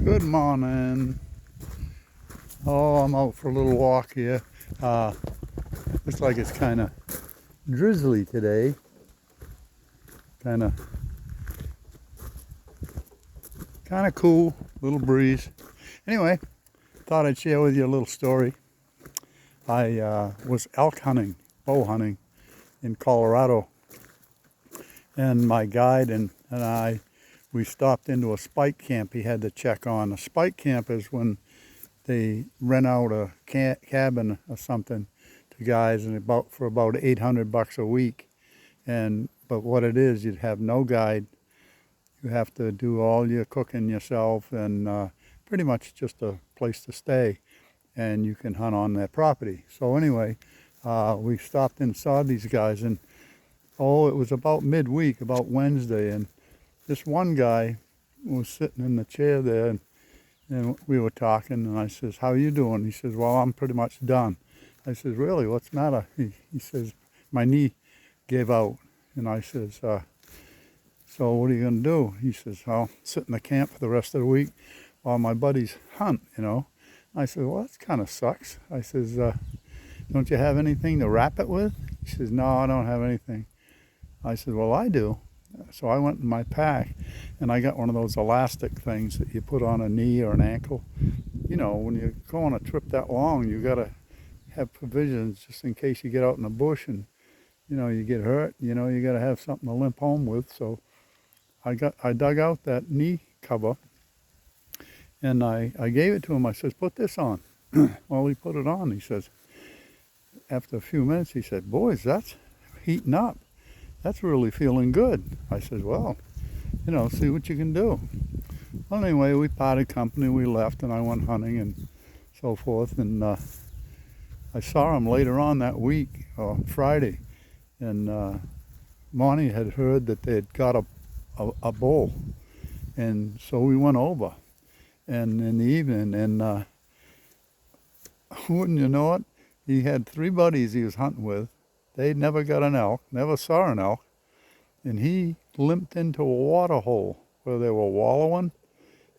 Good morning. Oh, I'm out for a little walk here. Looks like it's kind of drizzly today. Kind of cool, little breeze. Anyway, thought I'd share with you a little story. I was elk hunting, bow hunting in Colorado, and my guide and I, we stopped into a spike camp he had to check on. A spike camp is when they rent out a cabin or something to guys and for about $800 a week. But what it is, you'd have no guide. You have to do all your cooking yourself, and pretty much just a place to stay, and you can hunt on their property. So anyway, we stopped and saw these guys, and it was about midweek, about Wednesday, and this one guy was sitting in the chair there, and we were talking, and I says, "How you doing?" He says, "Well, I'm pretty much done." I says, "Really? What's the matter?" He says, "My knee gave out." And I says, "So what are you going to do?" He says, "I'll sit in the camp for the rest of the week while my buddies hunt. I said, "Well, that kind of sucks." I says, "Don't you have anything to wrap it with?" He says, "No, I don't have anything." I said, "Well, I do." So I went in my pack, and I got one of those elastic things that you put on a knee or an ankle. When you go on a trip that long, you got to have provisions just in case you get out in the bush and, you get hurt. You got to have something to limp home with. So I dug out that knee cover, and I gave it to him. I says, "Put this on." Well, he put it on. He says, after a few minutes, he said, "Boys, that's heating up. That's really feeling good." I said, "Well, see what you can do." Well, anyway, we parted company, we left, and I went hunting and so forth. And I saw him later on that week, Friday, and Monty had heard that they'd got a bull. And so we went over, and in the evening, and wouldn't you know it, he had 3 buddies he was hunting with. They'd never got an elk, never saw an elk, and he limped into a water hole where they were wallowing,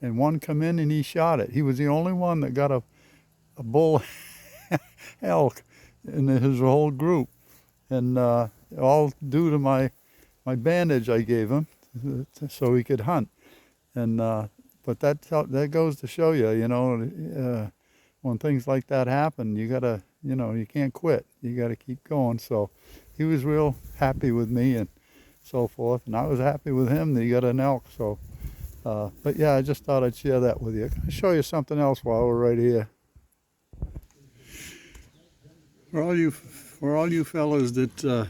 and one come in and he shot it. He was the only one that got a bull elk in his whole group, and all due to my bandage I gave him so he could hunt. And but that goes to show you, when things like that happen, you gotta, you can't quit. You gotta keep going. So he was real happy with me and so forth, and I was happy with him that he got an elk. So, but yeah, I just thought I'd share that with you. I'll show you something else while we're right here. For all you fellas that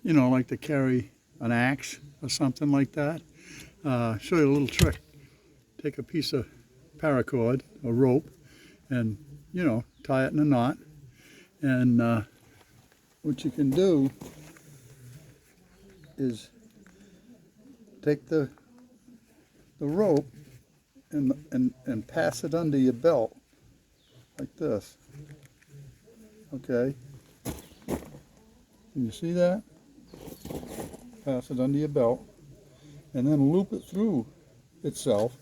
like to carry an axe or something like that, show you a little trick. Take a piece of paracord, a rope, and tie it in a knot. And what you can do is take the rope and pass it under your belt like this. Okay, can you see that? Pass it under your belt and then loop it through itself.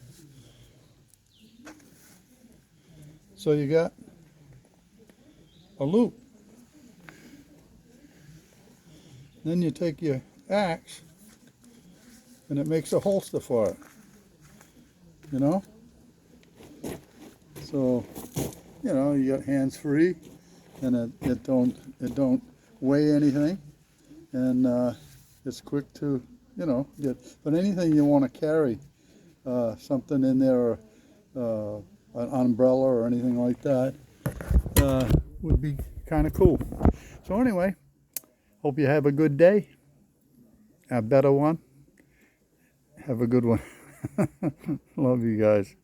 So you got a loop. Then you take your axe and it makes a holster for it. So you got hands free, and it don't weigh anything, and it's quick to get. But anything you want to carry, something in there, or an umbrella or anything like that, would be kind of cool. So anyway, hope you have a good day, a better one. Have a good one. Love you guys.